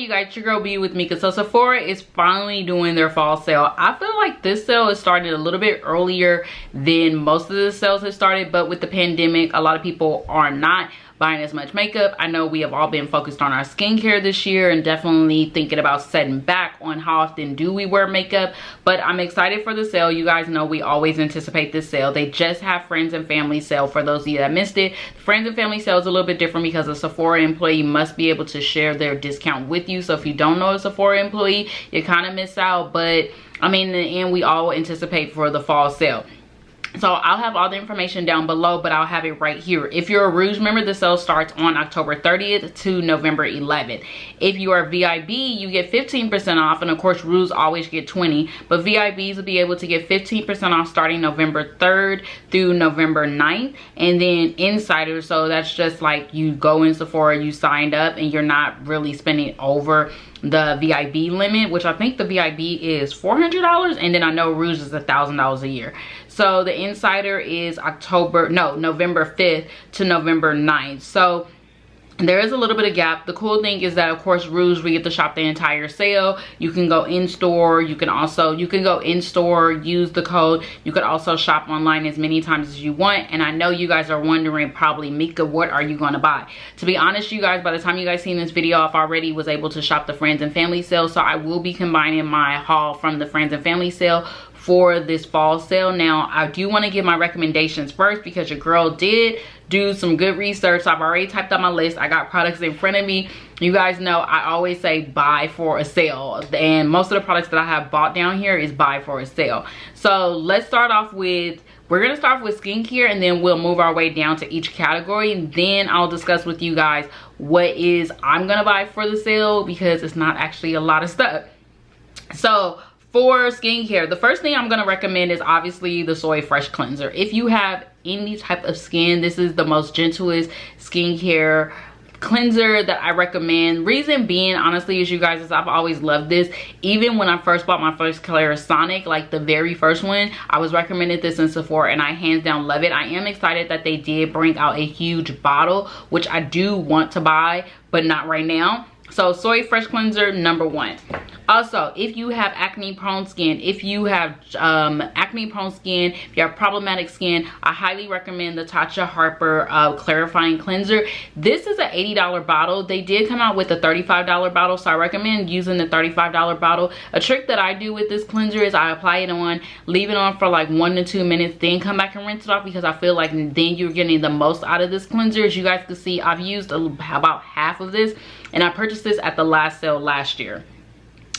you guys, it's your girl BeautywithMika. So Sephora is finally doing their fall sale. I feel like this sale has started a little bit earlier than most of the sales have started, but with the pandemic, a lot of people are not buying as much makeup. I know we have all been focused on our skincare this year and definitely thinking about setting back on how often do we wear makeup, but I'm excited for the sale. You guys know we always anticipate this sale. They just have friends and family sale for those of you that missed it. Friends and family sale is a little bit different because a Sephora employee must be able to share their discount with you. So if you don't know a Sephora employee, you kind of miss out, but I mean, in the end, we all anticipate for the fall sale. So I'll have all the information down below, but I'll have it right here. If you're a ROUGE member, the sale starts on October 30th to November 11th. If you are VIB, you get 15% off, and of course ROUGE always get 20, but VIBs will be able to get 15% off starting November 3rd through November 9th. And then insiders, so that's just like you go in Sephora, you signed up, and you're not really spending over the VIB limit, which I think the VIB is $400, and then I know ROUGE is $1,000 a year. So the insider is November 5th to November 9th. So there is a little bit of gap. The cool thing is that of course ROUGE, we get to shop the entire sale. You can go in store, you can go in store, use the code. You could also shop online as many times as you want. And I know you guys are wondering probably, Mika, what are you going to buy? To be honest, you guys, by the time you guys seen this video, I've already was able to shop the friends and family sale. So I will be combining my haul from the friends and family sale for this fall sale. Now I do want to give my recommendations first because your girl did do some good research. So I've already typed out my list. I got products in front of me. You guys know I always say buy for a sale, and most of the products that I have bought down here is buy for a sale. So let's start off with, we're gonna start off with skincare, and then we'll move our way down to each category, and then I'll discuss with you guys what is I'm gonna buy for the sale, because it's not actually a lot of stuff. So for skincare, the first thing I'm going to recommend is obviously the Soy Fresh Cleanser. If you have any type of skin, this is the most gentlest skincare cleanser that I recommend. Reason being, honestly, is you guys, is I've always loved this. Even when I first bought my first Clarisonic, like the very first one, I was recommended this in Sephora and I hands down love it. I am excited that they did bring out a huge bottle, which I do want to buy, but not right now. So Soy Fresh Cleanser, #1. Also, if you have acne prone skin, if you have acne prone skin, if you have problematic skin, I highly recommend the TATCHA HARPER clarifying cleanser. This is an $80 bottle. They did come out with a $35 bottle, so I recommend using the $35 bottle. A trick that I do with this cleanser is I apply it on, leave it on for like 1 to 2 minutes, then come back and rinse it off, because I feel like then you're getting the most out of this cleanser. As you guys can see, I've used about half of this, and I purchased this at the last sale last year.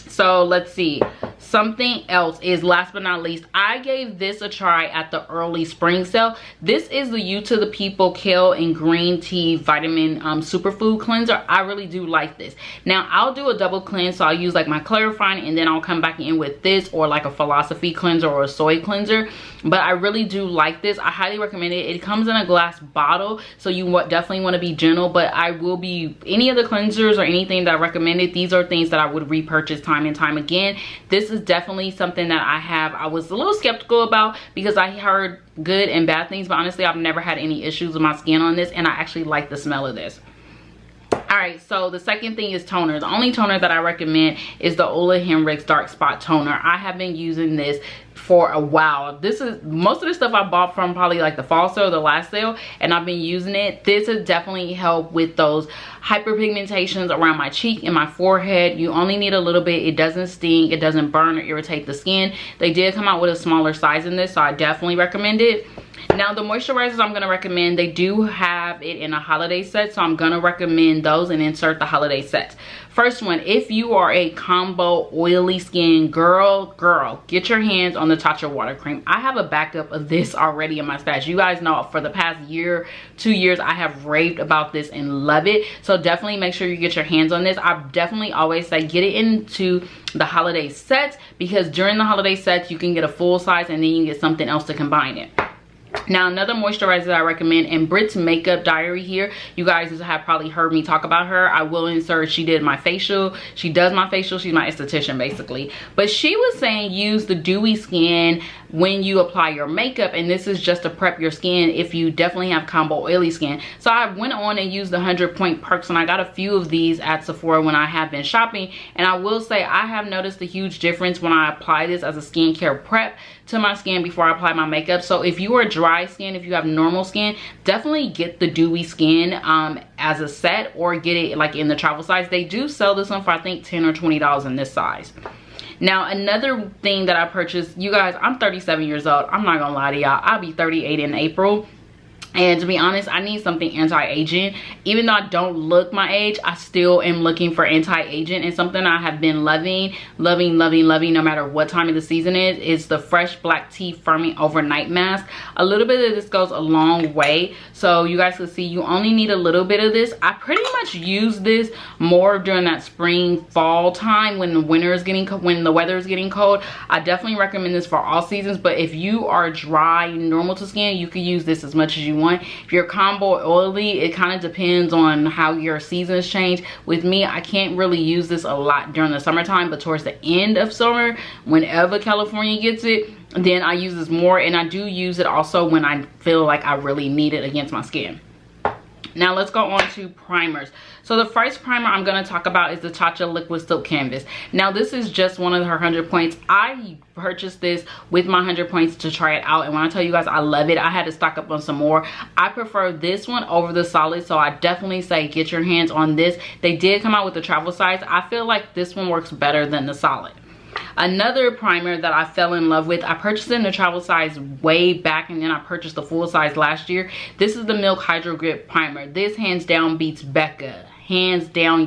So let's see, something else is, last but not least, I gave this a try at the early spring sale. This is the You to the People Kale and Green Tea Vitamin Superfood Cleanser. I really do like this. Now I'll do a double cleanse, so I'll use like my clarifying and then I'll come back in with this, or like a philosophy cleanser or a soy cleanser. But I really do like this. I highly recommend it. It comes in a glass bottle, so you definitely want to be gentle, but I will be, any of the cleansers or anything that I recommended, these are things that I would repurchase time and time again. This is definitely something that I was a little skeptical about because I heard good and bad things, but honestly I've never had any issues with my skin on this, and I actually like the smell of this. Alright, so the second thing is toner. The only toner that I recommend is the Ole Henriksen Dark Spot Toner. I have been using this for a while. This is most of the stuff I bought from probably like the fall sale, the last sale, and I've been using it. This has definitely helped with those hyperpigmentations around my cheek and my forehead. You only need a little bit. It doesn't sting, it doesn't burn or irritate the skin. They did come out with a smaller size in this, so I definitely recommend it. Now the moisturizers I'm going to recommend, they do have it in a holiday set, so I'm going to recommend those and insert the holiday sets. First one, if you are a combo oily skin girl, get your hands on the TATCHA water cream. I have a backup of this already in my stash. You guys know for the past year, 2 years, I have raved about this and love it. So definitely make sure you get your hands on this. I definitely always say get it into the holiday sets, because during the holiday sets you can get a full size and then you can get something else to combine it. Now, another moisturizer that I recommend, and Brit's Makeup Diary here, you guys have probably heard me talk about her. I will insert, she did my facial. She does my facial. She's my esthetician basically. But she was saying use the dewy skin when you apply your makeup, and this is just to prep your skin if you definitely have combo oily skin. So I went on and used the 100 Point Perks, and I got a few of these at Sephora when I have been shopping, and I will say I have noticed a huge difference when I apply this as a skincare prep to my skin before I apply my makeup. So if you are dry skin, if you have normal skin, definitely get the dewy skin as a set, or get it like in the travel size. They do sell this one for I think $10 or $20 in this size. Now, another thing that I purchased, you guys, I'm 37 years old. I'm not gonna lie to y'all, I'll be 38 in April. And to be honest, I need something anti-aging. Even though I don't look my age, I still am looking for anti-aging. And something I have been loving no matter what time of the season is the Fresh Black Tea Firming Overnight Mask. A little bit of this goes a long way. So you guys can see you only need a little bit of this. I pretty much use this more during that spring, fall time when the winter is getting, when the weather is getting cold. I definitely recommend this for all seasons. But if you are dry, normal to skin, you can use this as much as you want. If you're combo oily, it kind of depends on how your seasons change. With me, I can't really use this a lot during the summertime, but towards the end of summer, whenever California gets it, then I use this more. And I do use it also when I feel like I really need it against my skin. Now let's go on to primers. So the first primer I'm going to talk about is the TATCHA Liquid Silk Canvas. Now this is just one of her 100 points. I purchased this with my 100 points to try it out, and when I tell you guys I love it, I had to stock up on some more. I prefer this one over the solid, so I definitely say get your hands on this. They did come out with the travel size. I feel like this one works better than the solid. Another primer that I fell in love with, I purchased it in the travel size way back, and then I purchased the full size last year. This is the Milk Hydro Grip Primer. This hands down beats Becca. Hands down,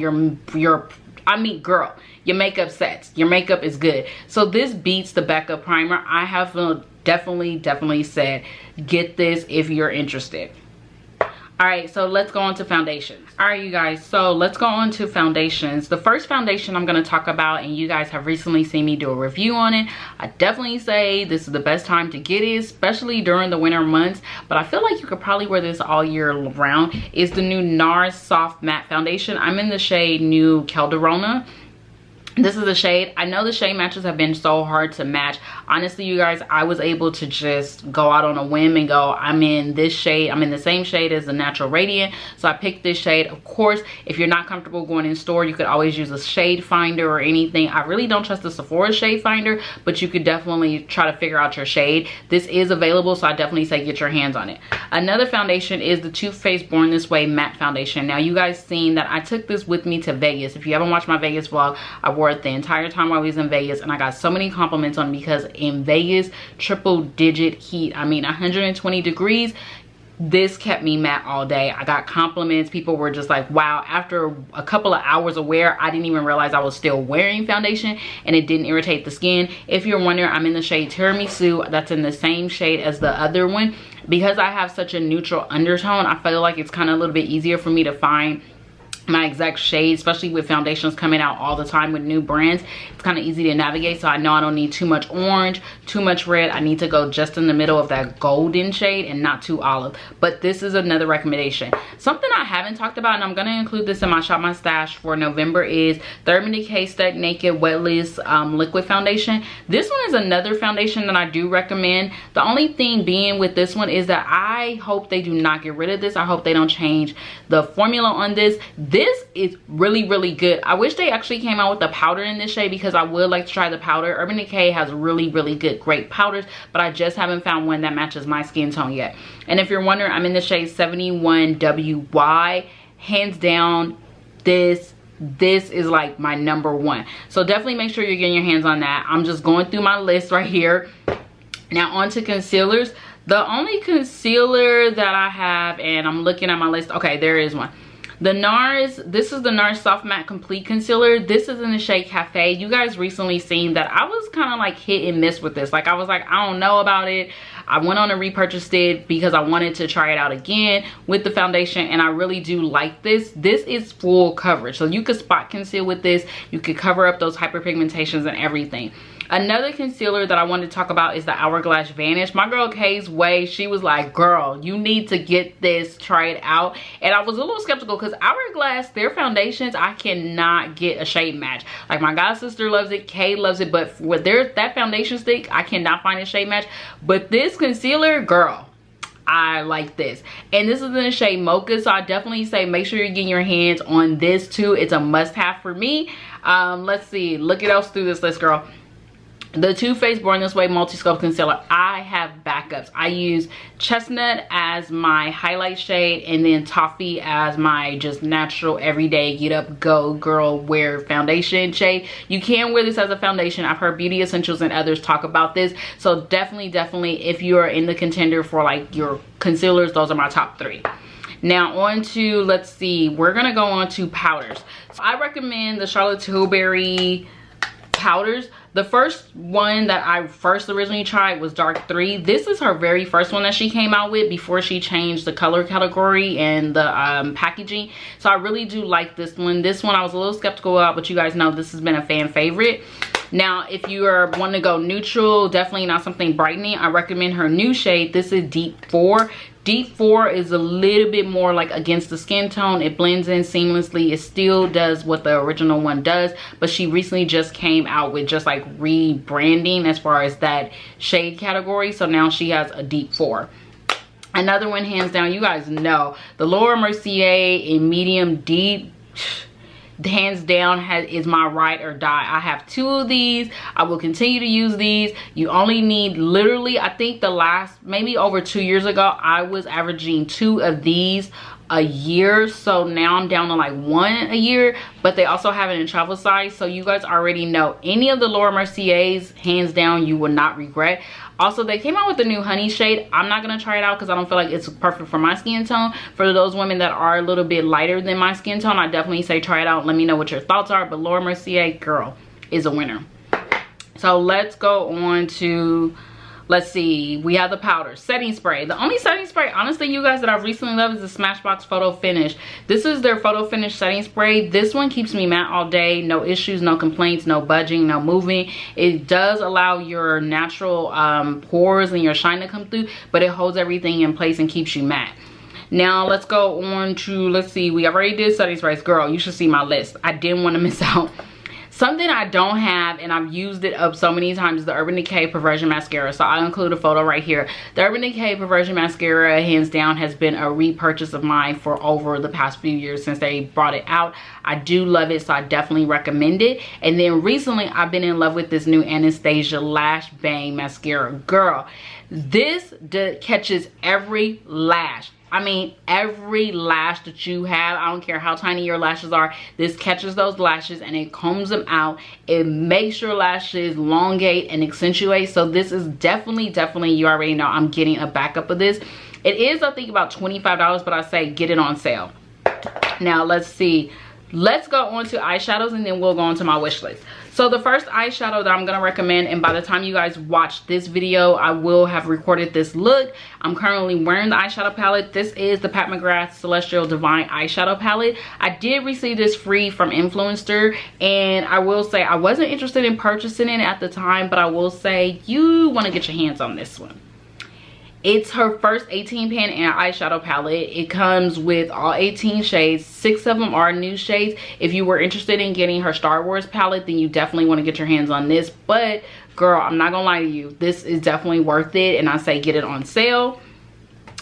I mean, girl, your makeup sets. Your makeup is good. So this beats the Becca primer. I have definitely said get this if you're interested. All right, so let's go on to foundations. All right, you guys, so let's go on to foundations. The first foundation I'm going to talk about, and you guys have recently seen me do a review on it, I definitely say this is the best time to get it, especially during the winter months, but I feel like you could probably wear this all year round, is the new NARS Soft Matte Foundation. I'm in the shade New Calderona. This is the shade. I know the shade matches have been so hard to match. Honestly, you guys, I was able to just go out on a whim and go, I'm in this shade. I'm in the same shade as the Natural Radiant. So I picked this shade. Of course, if you're not comfortable going in store, you could always use a shade finder or anything. I really don't trust the Sephora shade finder, but you could definitely try to figure out your shade. This is available, so I definitely say get your hands on it. Another foundation is the Too Faced Born This Way Matte Foundation. Now, you guys seen that I took this with me to Vegas. If you haven't watched my Vegas vlog, I wore it the entire time while I was in Vegas, and I got so many compliments on it because in Vegas, triple digit heat, I mean 120 degrees, this kept me matte all day. I got compliments. People were just like, wow. After a couple of hours of wear, I didn't even realize I was still wearing foundation and it didn't irritate the skin. If you're wondering, I'm in the shade Tiramisu. That's in the same shade as the other one. Because I have such a neutral undertone, I feel like it's kind of a little bit easier for me to find my exact shade, especially with foundations coming out all the time with new brands. It's kind of easy to navigate, so I know I don't need too much orange, too much red. I need to go just in the middle of that golden shade and not too olive. But this is another recommendation. Something I haven't talked about, and I'm going to include this in my Shop My Stash for November, is the Urban Decay Stuck Naked Weightless Liquid Foundation. This one is another foundation that I do recommend. The only thing being with this one is that I hope they do not get rid of this. I hope they don't change the formula on this. This is really good. I wish they actually came out with the powder in this shade because I would like to try the powder. Urban Decay has really good great powders, but I just haven't found one that matches my skin tone yet. And if you're wondering, I'm in the shade 71 WY. Hands down, this is like my #1. So definitely make sure you're getting your hands on that. I'm just going through my list right here. Now on to concealers. The only concealer that I have, and I'm looking at my list. Okay, there is one. The NARS, this is the NARS Soft Matte Complete Concealer. This is in the shade Cafe. You guys recently seen that I was kind of like hit and miss with this. Like I was like, I don't know about it. I went on and repurchased it because I wanted to try it out again with the foundation, and I really do like this. This is full coverage, so you could spot conceal with this. You could cover up those hyperpigmentations and everything. Another concealer that I wanted to talk about is the Hourglass Vanish. My girl Kay's Way, she was like, girl, you need to get this, try it out. And I was a little skeptical because Hourglass, their foundations, I cannot get a shade match. Like my god sister loves it, Kay loves it, but with that foundation stick, I cannot find a shade match. But this concealer, girl, I like this. And this is in the shade Mocha, so I definitely say make sure you're getting your hands on this too. It's a must-have for me. Let's see, look at else through this list, girl. The Too Faced Born This Way Multi-Sculpt Concealer, I have backups. I use Chestnut as my highlight shade and then Toffee as my just natural everyday get up, go girl wear foundation shade. You can wear this as a foundation. I've heard Beauty Essentials and others talk about this. So definitely if you are in the contender for like your concealers, those are my top 3. Now on to, let's see, we're gonna go on to powders. So I recommend the Charlotte Tilbury powders. The first one that I first originally tried was Dark 3. This is her very first one that she came out with before she changed the color category and the packaging. So I really do like this one. This one I was a little skeptical about, but you guys know this has been a fan favorite. Now, if you are wanting to go neutral, definitely not something brightening, I recommend her new shade. This is Deep 4. Deep 4 is a little bit more like against the skin tone. It blends in seamlessly. It still does what the original one does, but she recently just came out with just like rebranding as far as that shade category. So now she has a Deep 4. Another one, hands down, you guys know, the Laura Mercier in medium deep, hands down is my ride or die. I have 2 of these. I will continue to use these. You only need literally, I think the last maybe over 2 years ago I was averaging 2 of these a year. So now I'm down to like 1 a year, but they also have it in travel size. So you guys already know any of the Laura Merciers, hands down, you will not regret. Also, they came out with a new honey shade. I'm not gonna try it out because I don't feel like it's perfect for my skin tone. For those women that are a little bit lighter than my skin tone, I definitely say try it out. Let me know what your thoughts are. But Laura Mercier, girl, is a winner. So let's go on to, let's see, we have the powder setting spray. The only setting spray, honestly, you guys, that I've recently loved is the Smashbox Photo Finish. This is their Photo Finish setting spray. This one keeps me matte all day. No issues, no complaints, no budging, no moving. It does allow your natural pores and your shine to come through, but it holds everything in place and keeps you matte. Now let's go on to, let's see, we already did setting sprays. Girl, you should see my list. I didn't want to miss out. Something I don't have, and I've used it up so many times, is the Urban Decay Perversion Mascara. So I'll include a photo right here. The Urban Decay Perversion Mascara, hands down, has been a repurchase of mine for over the past few years since they brought it out. I do love it, so I definitely recommend it. And then recently, I've been in love with this new Anastasia Lash Bang Mascara. Girl, this catches every lash. I mean, every lash that you have, I don't care how tiny your lashes are, this catches those lashes and it combs them out. It makes your lashes elongate and accentuate. So this is definitely, you already know I'm getting a backup of this. It is, I think, about $25, but I say get it on sale. Now, let's see. Let's go on to eyeshadows and then we'll go on to my wish list. So the first eyeshadow that I'm going to recommend, and by the time you guys watch this video, I will have recorded this look. I'm currently wearing the eyeshadow palette. This is the Pat McGrath Celestial Divine eyeshadow palette. I did receive this free from Influencer, and I will say I wasn't interested in purchasing it at the time, but I will say you want to get your hands on this one. It's her first 18 pan eyeshadow palette. It comes with all 18 shades. 6 of them are new shades. If you were interested in getting her Star Wars palette, then you definitely want to get your hands on this. But girl, I'm not gonna lie to you, this is definitely worth it, and I say get it on sale.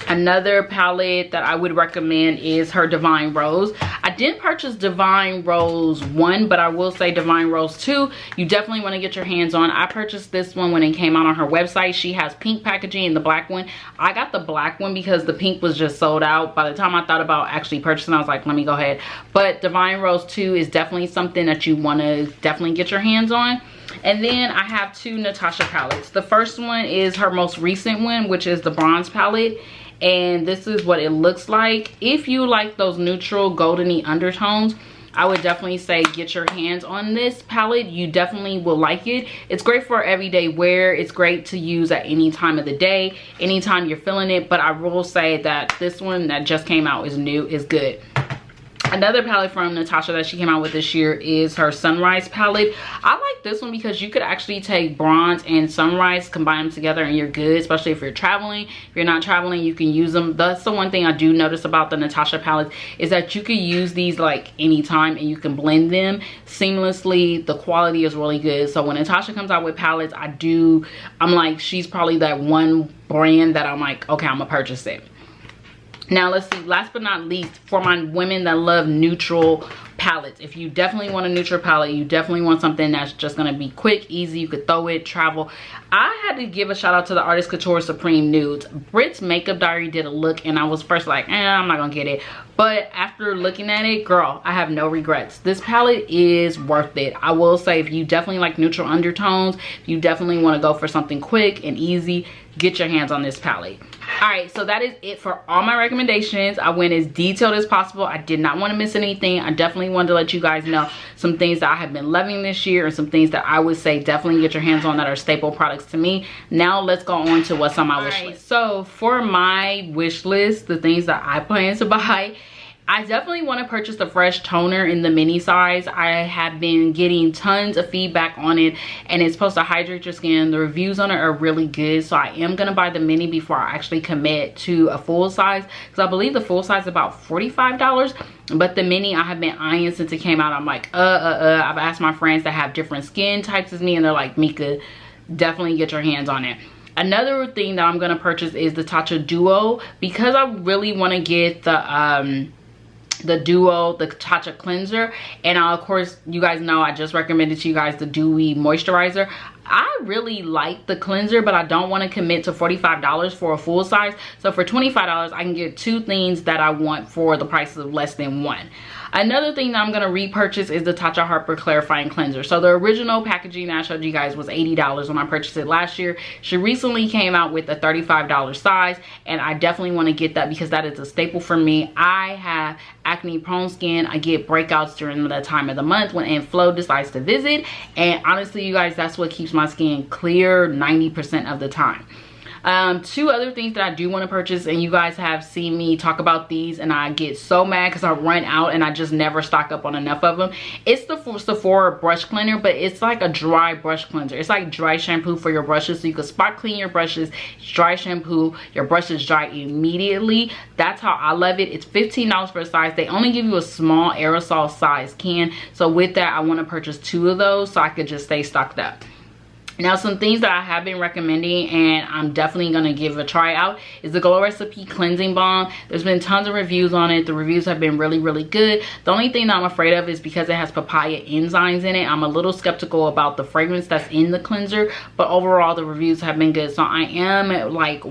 Another palette that I would recommend is her Divine Rose. I didn't purchase Divine Rose 1, but I will say Divine Rose 2, you definitely want to get your hands on. I purchased this one when it came out on her website. She has pink packaging and the black one. I got the black one because the pink was just sold out. By the time I thought about actually purchasing, I was like, let me go ahead. But Divine Rose 2 is definitely something that you want to definitely get your hands on. And then I have 2 Natasha palettes. The first one is her most recent one, which is the bronze palette. And this is what it looks like. If you like those neutral goldeny undertones, I would definitely say get your hands on this palette. You definitely will like it. It's great for everyday wear. It's great to use at any time of the day, anytime you're feeling it. But I will say that this one that just came out is new, is good. Another palette from Natasha that she came out with this year is her Sunrise palette. I like this one because you could actually take bronze and sunrise, combine them together, and you're good, especially if you're traveling. If you're not traveling, you can use them. That's the one thing I do notice about the Natasha palette, is that you can use these like anytime and you can blend them seamlessly. The quality is really good. So when Natasha comes out with palettes, I'm like, she's probably that one brand that I'm like, okay, I'm gonna purchase it. Now let's see, last but not least, for my women that love neutral palettes, if you definitely want a neutral palette, you definitely want something that's just gonna be quick, easy, you could throw it, travel. I had to give a shout out to the Artist Couture Supreme Nudes. Brit's Makeup Diary did a look and I was first like, I'm not gonna get it. But after looking at it, girl, I have no regrets. This palette is worth it. I will say, if you definitely like neutral undertones, if you definitely want to go for something quick and easy, get your hands on this palette. Alright, so that is it for all my recommendations. I went as detailed as possible. I did not want to miss anything. I definitely wanted to let you guys know some things that I have been loving this year and some things that I would say definitely get your hands on that are staple products to me. Now let's go on to what's on my wish list. So for my wish list, the things that I plan to buy, I definitely want to purchase the Fresh Toner in the mini size. I have been getting tons of feedback on it and it's supposed to hydrate your skin. The reviews on it are really good, so I am going to buy the mini before I actually commit to a full size, because I believe the full size is about $45, but the mini I have been eyeing since it came out. I'm like, I've asked my friends that have different skin types as me and they're like, Mika, definitely get your hands on it. Another thing that I'm going to purchase is the TATCHA Duo, because I really want to get the Duo, the TATCHA cleanser, and of course you guys know I just recommended to you guys the DEWY moisturizer. I really like the cleanser, but I don't want to commit to $45 for a full size. So for $25 I can get two things that I want for the price of less than one. Another thing that I'm going to repurchase is the TATCHA HARPER Clarifying Cleanser. So the original packaging that I showed you guys was $80 when I purchased it last year. She recently came out with a $35 size, and I definitely want to get that because that is a staple for me. I have acne prone skin. I get breakouts during the time of the month when Flo decides to visit, and honestly you guys, that's what keeps my skin clear 90% of the time. Two other things that I do want to purchase, and you guys have seen me talk about these and I get so mad because I run out and I just never stock up on enough of them. It's the Sephora brush cleaner, but it's like a dry brush cleanser. It's like dry shampoo for your brushes, so you can spot clean your brushes, dry shampoo, your brushes dry immediately. That's how I love it. It's $15 for a size. They only give you a small aerosol size can, so with that I want to purchase two of those so I could just stay stocked up. Now, some things that I have been recommending and I'm definitely going to give a try out is the Glow Recipe Cleansing Balm. There's been tons of reviews on it. The reviews have been really, really good. The only thing that I'm afraid of is because it has papaya enzymes in it. I'm a little skeptical about the fragrance that's in the cleanser, but overall the reviews have been good. So I am like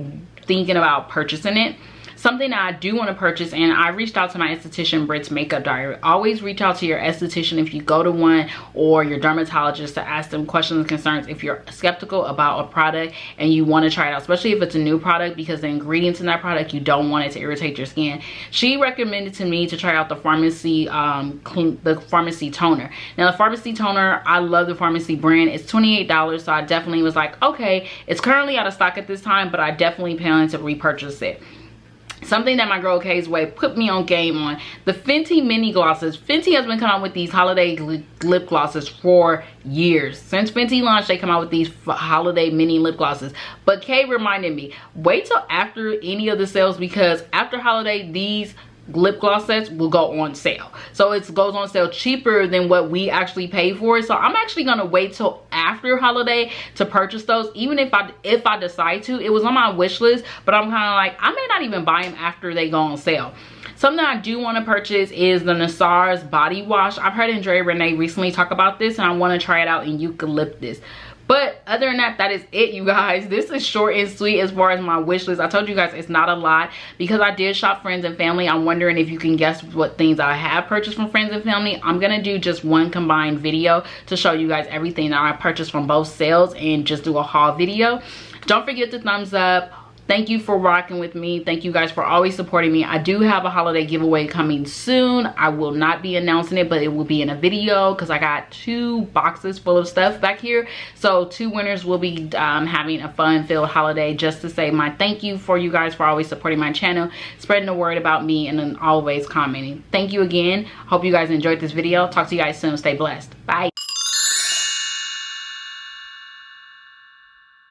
thinking about purchasing it. Something that I do want to purchase, and I reached out to my esthetician, Brit's Makeup Diary. Always reach out to your esthetician if you go to one, or your dermatologist, to ask them questions and concerns if you're skeptical about a product and you want to try it out, especially if it's a new product, because the ingredients in that product, you don't want it to irritate your skin. She recommended to me to try out the Pharmacy Pharmacy Toner. Now the Pharmacy Toner, I love the Pharmacy brand. It's $28, so I definitely was like, okay, it's currently out of stock at this time, but I definitely plan to repurchase it. Something that my girl K's Way put me on game on, the Fenty mini glosses. Fenty has been coming out with these holiday lip glosses for years. Since Fenty launched, they come out with these holiday mini lip glosses. But Kay reminded me, wait till after any of the sales, because after holiday these lip gloss sets will go on sale. So it goes on sale cheaper than what we actually pay for it. So I'm actually gonna wait till after holiday to purchase those, even if I decide to. It was on my wish list, but I'm kind of like, I may not even buy them after they go on sale. Something I do want to purchase is the NARS body wash. I've heard Andrea Renee recently talk about this and I want to try it out in eucalyptus. But other than that, that is it, you guys. This is short and sweet as far as my wish list. I told you guys it's not a lot because I did shop friends and family. I'm wondering if you can guess what things I have purchased from friends and family. I'm gonna do just one combined video to show you guys everything that I purchased from both sales and just do a haul video. Don't forget to thumbs up Thank you for rocking with me. Thank you guys for always supporting me. I do have a holiday giveaway coming soon. I will not be announcing it, but it will be in a video because I got 2 boxes full of stuff back here. So 2 winners will be having a fun-filled holiday, just to say my thank you for you guys for always supporting my channel, spreading the word about me, and then always commenting. Thank you again. Hope you guys enjoyed this video. Talk to you guys soon. Stay blessed. Bye.